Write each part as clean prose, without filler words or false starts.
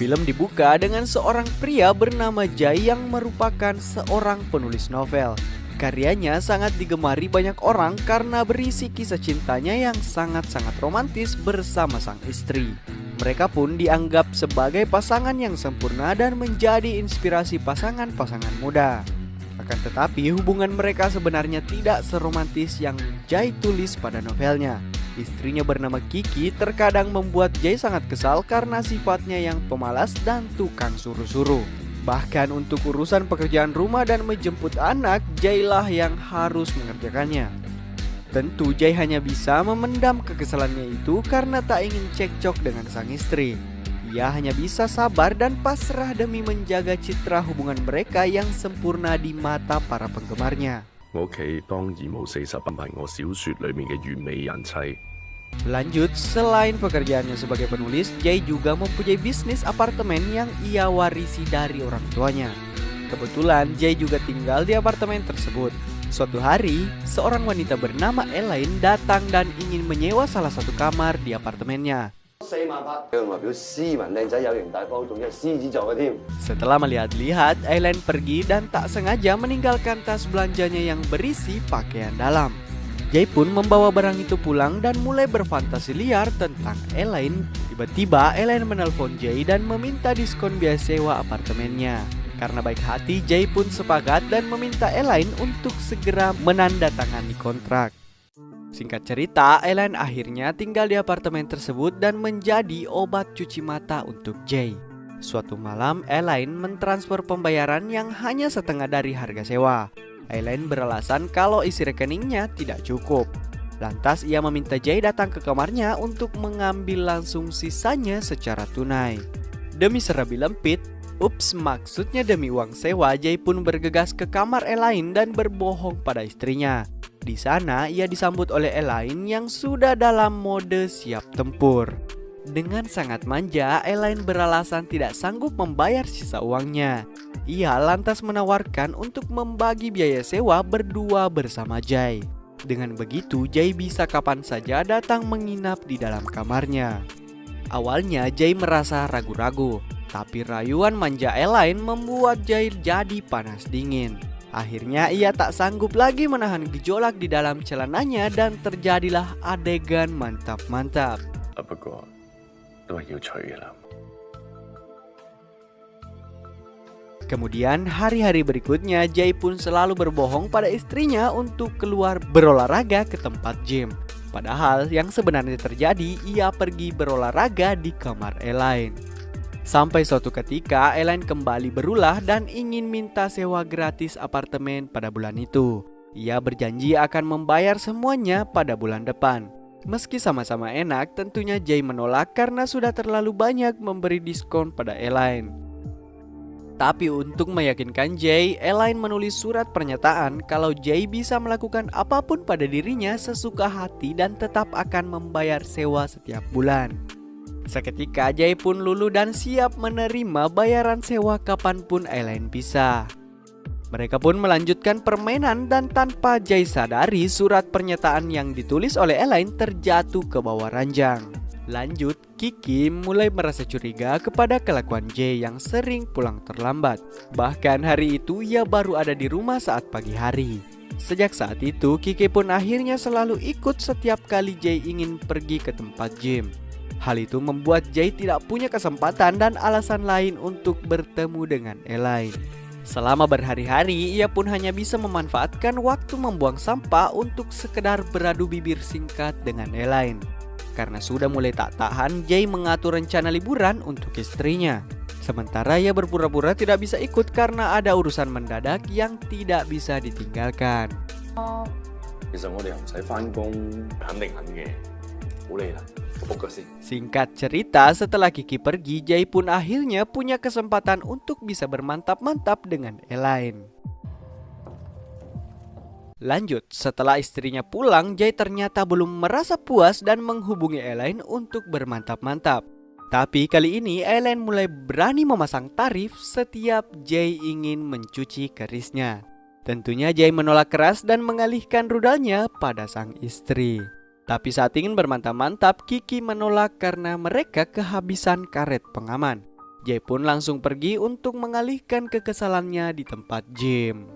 Film dibuka dengan seorang pria bernama Jay yang merupakan seorang penulis novel. Karyanya sangat digemari banyak orang karena berisi kisah cintanya yang sangat-sangat romantis bersama sang istri. Mereka pun dianggap sebagai pasangan yang sempurna dan menjadi inspirasi pasangan-pasangan muda. Akan tetapi hubungan mereka sebenarnya tidak seromantis yang Jay tulis pada novelnya. Istrinya bernama Kiki terkadang membuat Jay sangat kesal karena sifatnya yang pemalas dan tukang suruh-suruh. Bahkan untuk urusan pekerjaan rumah dan menjemput anak, Jay lah yang harus mengerjakannya. Tentu Jay hanya bisa memendam kekesalannya itu karena tak ingin cekcok dengan sang istri. Ia hanya bisa sabar dan pasrah demi menjaga citra hubungan mereka yang sempurna di mata para penggemarnya. Lanjut, selain pekerjaannya sebagai penulis, Jay juga mempunyai bisnis apartemen yang ia warisi dari orang tuanya. Kebetulan Jay juga tinggal di apartemen tersebut. Suatu hari, seorang wanita bernama Elaine datang dan ingin menyewa salah satu kamar di apartemennya. Setelah melihat-lihat, Elaine pergi dan tak sengaja meninggalkan tas belanjanya yang berisi pakaian dalam. Jay pun membawa barang itu pulang dan mulai berfantasi liar tentang Elaine. Tiba-tiba Elaine menelpon Jay dan meminta diskon biaya sewa apartemennya. Karena baik hati, Jay pun sepakat dan meminta Elaine untuk segera menandatangani kontrak. Singkat cerita, Elaine akhirnya tinggal di apartemen tersebut dan menjadi obat cuci mata untuk Jay. Suatu malam, Elaine mentransfer pembayaran yang hanya setengah dari harga sewa. Elaine beralasan kalau isi rekeningnya tidak cukup. Lantas ia meminta Jay datang ke kamarnya untuk mengambil langsung sisanya secara tunai. Demi serabi lempit, maksudnya demi uang sewa, Jay pun bergegas ke kamar Elaine dan berbohong pada istrinya. Di sana ia disambut oleh Elaine yang sudah dalam mode siap tempur. Dengan sangat manja, Elaine beralasan tidak sanggup membayar sisa uangnya. Ia lantas menawarkan untuk membagi biaya sewa berdua bersama Jay. Dengan begitu, Jay bisa kapan saja datang menginap di dalam kamarnya. Awalnya Jay merasa ragu-ragu, tapi rayuan manja Elaine membuat Jay jadi panas dingin. Akhirnya ia tak sanggup lagi menahan gejolak di dalam celananya dan terjadilah adegan mantap-mantap. Kemudian hari-hari berikutnya Jay pun selalu berbohong pada istrinya untuk keluar berolahraga ke tempat gym. Padahal yang sebenarnya terjadi, ia pergi berolahraga di kamar Elaine. Sampai suatu ketika Elaine kembali berulah dan ingin minta sewa gratis apartemen pada bulan itu. Ia berjanji akan membayar semuanya pada bulan depan. Meski sama-sama enak, tentunya Jay menolak karena sudah terlalu banyak memberi diskon pada Elaine. Tapi untuk meyakinkan Jay, Elaine menulis surat pernyataan kalau Jay bisa melakukan apapun pada dirinya sesuka hati dan tetap akan membayar sewa setiap bulan. Seketika Jay pun luluh dan siap menerima bayaran sewa kapanpun Elaine bisa. Mereka pun melanjutkan permainan dan tanpa Jay sadari surat pernyataan yang ditulis oleh Elaine terjatuh ke bawah ranjang. Lanjut, Kiki mulai merasa curiga kepada kelakuan Jay yang sering pulang terlambat. Bahkan hari itu ia baru ada di rumah saat pagi hari. Sejak saat itu, Kiki pun akhirnya selalu ikut setiap kali Jay ingin pergi ke tempat gym. Hal itu membuat Jay tidak punya kesempatan dan alasan lain untuk bertemu dengan Elaine. Selama berhari-hari, ia pun hanya bisa memanfaatkan waktu membuang sampah untuk sekedar beradu bibir singkat dengan Elaine. Karena sudah mulai tak tahan, Jay mengatur rencana liburan untuk istrinya. Sementara ia berpura-pura tidak bisa ikut karena ada urusan mendadak yang tidak bisa ditinggalkan. Singkat cerita, setelah Kiki pergi, Jay pun akhirnya punya kesempatan untuk bisa bermantap-mantap dengan Elaine. Lanjut, setelah istrinya pulang, Jay ternyata belum merasa puas dan menghubungi Elaine untuk bermantap-mantap. Tapi kali ini Elaine mulai berani memasang tarif setiap Jay ingin mencuci kerisnya. Tentunya Jay menolak keras dan mengalihkan rudalnya pada sang istri. Tapi saat ingin bermantap-mantap, Kiki menolak karena mereka kehabisan karet pengaman. Jay pun langsung pergi untuk mengalihkan kekesalannya di tempat gym.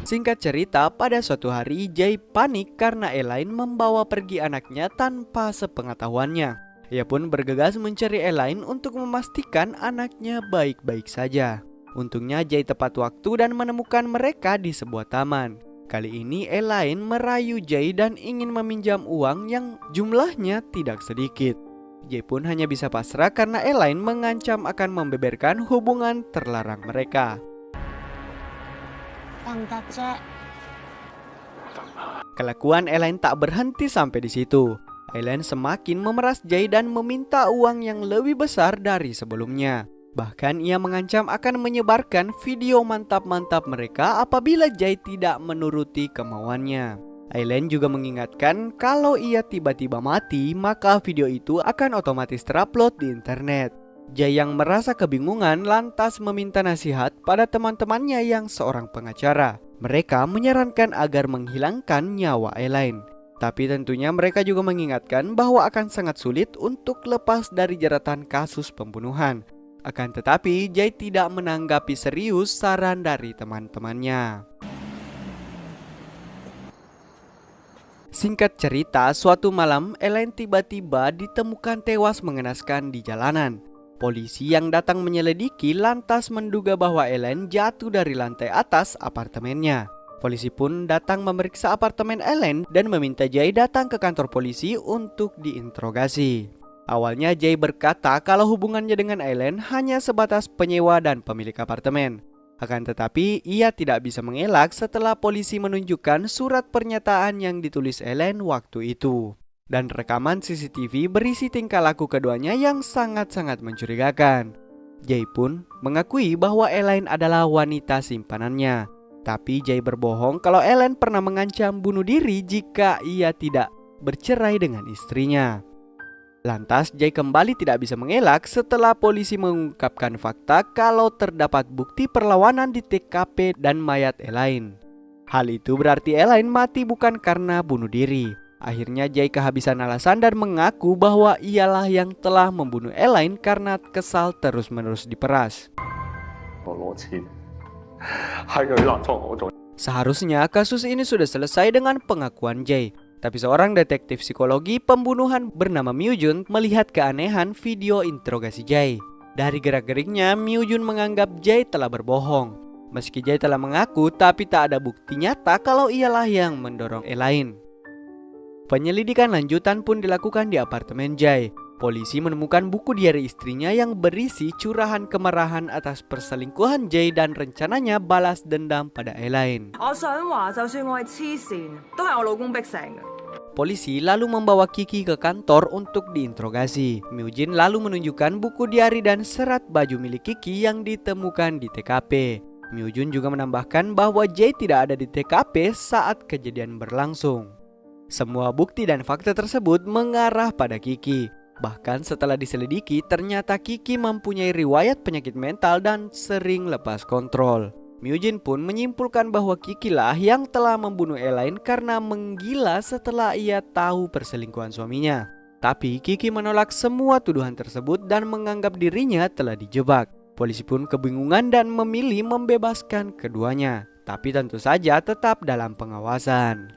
Singkat cerita, pada suatu hari Jay panik karena Elaine membawa pergi anaknya tanpa sepengetahuannya. Ia pun bergegas mencari Elaine untuk memastikan anaknya baik-baik saja. Untungnya Jay tepat waktu dan menemukan mereka di sebuah taman. Kali ini Elaine merayu Jay dan ingin meminjam uang yang jumlahnya tidak sedikit. Jay pun hanya bisa pasrah karena Elaine mengancam akan membeberkan hubungan terlarang mereka. Kelakuan Elaine tak berhenti sampai di situ. Elaine semakin memeras Jay dan meminta uang yang lebih besar dari sebelumnya. Bahkan ia mengancam akan menyebarkan video mantap-mantap mereka apabila Jay tidak menuruti kemauannya. Elaine juga mengingatkan kalau ia tiba-tiba mati, maka video itu akan otomatis terupload di internet. Jay yang merasa kebingungan lantas meminta nasihat pada teman-temannya yang seorang pengacara. Mereka menyarankan agar menghilangkan nyawa Elaine. Tapi tentunya mereka juga mengingatkan bahwa akan sangat sulit untuk lepas dari jeratan kasus pembunuhan. Akan tetapi, Jay tidak menanggapi serius saran dari teman-temannya. Singkat cerita, suatu malam Elaine tiba-tiba ditemukan tewas mengenaskan di jalanan. Polisi yang datang menyelidiki lantas menduga bahwa Elaine jatuh dari lantai atas apartemennya. Polisi pun datang memeriksa apartemen Elaine dan meminta Jay datang ke kantor polisi untuk diinterogasi. Awalnya Jay berkata kalau hubungannya dengan Elaine hanya sebatas penyewa dan pemilik apartemen. Akan tetapi ia tidak bisa mengelak setelah polisi menunjukkan surat pernyataan yang ditulis Elaine waktu itu. Dan rekaman CCTV berisi tingkah laku keduanya yang sangat-sangat mencurigakan. Jay pun mengakui bahwa Elaine adalah wanita simpanannya. Tapi Jay berbohong kalau Elaine pernah mengancam bunuh diri jika ia tidak bercerai dengan istrinya. Lantas Jay kembali tidak bisa mengelak setelah polisi mengungkapkan fakta kalau terdapat bukti perlawanan di TKP dan mayat Elaine. Hal itu berarti Elaine mati bukan karena bunuh diri. Akhirnya Jay kehabisan alasan dan mengaku bahwa ialah yang telah membunuh Elaine karena kesal terus-menerus diperas. Seharusnya kasus ini sudah selesai dengan pengakuan Jay. Tapi seorang detektif psikologi pembunuhan bernama Myu Jun melihat keanehan video interogasi Jay. Dari gerak-geriknya, Myu Jun menganggap Jay telah berbohong. Meski Jay telah mengaku, tapi tak ada bukti nyata kalau ialah yang mendorong Elaine. Penyelidikan lanjutan pun dilakukan di apartemen Jay. Polisi menemukan buku diari istrinya yang berisi curahan kemarahan atas perselingkuhan Jay dan rencananya balas dendam pada Elaine. Polisi lalu membawa Kiki ke kantor untuk diinterogasi. Myu Jin lalu menunjukkan buku diari dan serat baju milik Kiki yang ditemukan di TKP. Myu Jin juga menambahkan bahwa Jay tidak ada di TKP saat kejadian berlangsung. Semua bukti dan fakta tersebut mengarah pada Kiki. Bahkan setelah diselidiki, ternyata Kiki mempunyai riwayat penyakit mental dan sering lepas kontrol. Myu Jin pun menyimpulkan bahwa Kiki lah yang telah membunuh Elaine karena menggila setelah ia tahu perselingkuhan suaminya. Tapi Kiki menolak semua tuduhan tersebut dan menganggap dirinya telah dijebak. Polisi pun kebingungan dan memilih membebaskan keduanya. Tapi tentu saja tetap dalam pengawasan.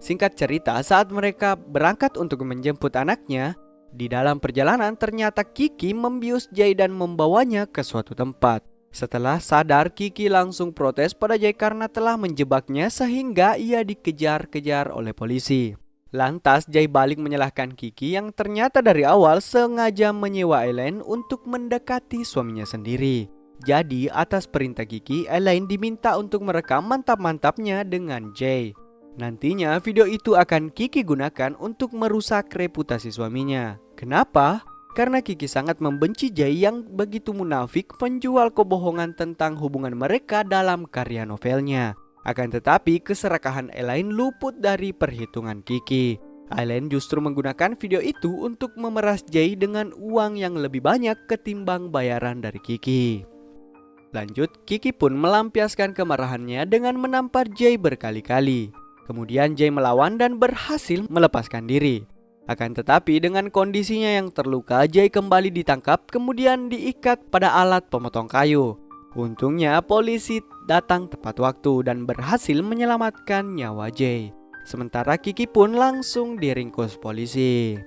Singkat cerita, saat mereka berangkat untuk menjemput anaknya, di dalam perjalanan ternyata Kiki membius Jay dan membawanya ke suatu tempat. Setelah sadar, Kiki langsung protes pada Jay karena telah menjebaknya sehingga ia dikejar-kejar oleh polisi. Lantas Jay balik menyalahkan Kiki yang ternyata dari awal sengaja menyewa Elaine untuk mendekati suaminya sendiri. Jadi atas perintah Kiki, Elaine diminta untuk merekam mantap-mantapnya dengan Jay. Nantinya video itu akan Kiki gunakan untuk merusak reputasi suaminya. Kenapa? Karena Kiki sangat membenci Jay yang begitu munafik penjual kebohongan tentang hubungan mereka dalam karya novelnya. Akan tetapi keserakahan Elaine luput dari perhitungan Kiki. Elaine justru menggunakan video itu untuk memeras Jay dengan uang yang lebih banyak ketimbang bayaran dari Kiki. Lanjut, Kiki pun melampiaskan kemarahannya dengan menampar Jay berkali-kali. Kemudian Jay melawan dan berhasil melepaskan diri. Akan tetapi dengan kondisinya yang terluka, Jay kembali ditangkap kemudian diikat pada alat pemotong kayu. Untungnya polisi datang tepat waktu dan berhasil menyelamatkan nyawa Jay. Sementara Kiki pun langsung diringkus polisi.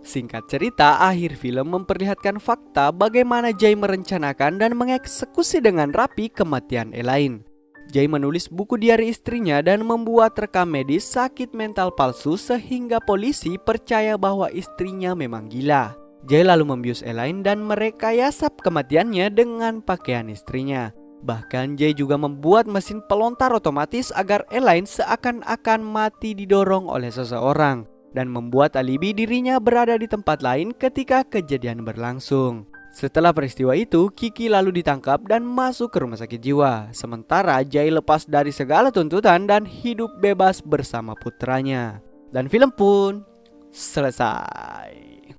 Singkat cerita, akhir film memperlihatkan fakta bagaimana Jay merencanakan dan mengeksekusi dengan rapi kematian Elaine. Jay menulis buku diari istrinya dan membuat rekam medis sakit mental palsu sehingga polisi percaya bahwa istrinya memang gila. Jay lalu membius Elaine dan merekayasa kematiannya dengan pakaian istrinya. Bahkan Jay juga membuat mesin pelontar otomatis agar Elaine seakan-akan mati didorong oleh seseorang, dan membuat alibi dirinya berada di tempat lain ketika kejadian berlangsung. Setelah peristiwa itu, Kiki lalu ditangkap dan masuk ke rumah sakit jiwa. Sementara Jay lepas dari segala tuntutan dan hidup bebas bersama putranya. Dan film pun selesai.